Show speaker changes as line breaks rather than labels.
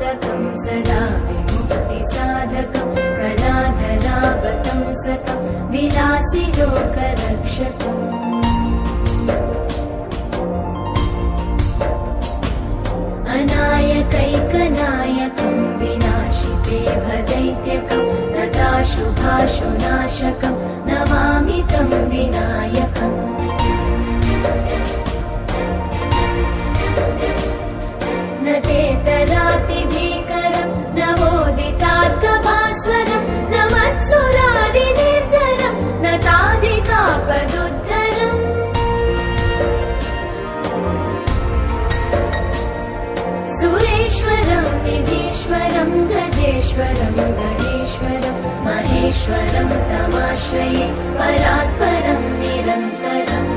मोदकं सदा विमुक्तिसाधकं कलाधरावतंसकं विलासि लोकरक्षकम् अनायकैकनायकं विनाशिते भदैत्यकं नताशुभाशुनाशकं नमामि तं विनायकम् न तेतरातिभीकरं नवोदितार्कभास्वरं न मत्सुरादिनिर्झरं न ताधिकापदुद्धरम् सुरेश्वरं निधीश्वरं गजेश्वरं गणेश्वरं महेश्वरं तमाश्रये परात्परं निरन्तरम्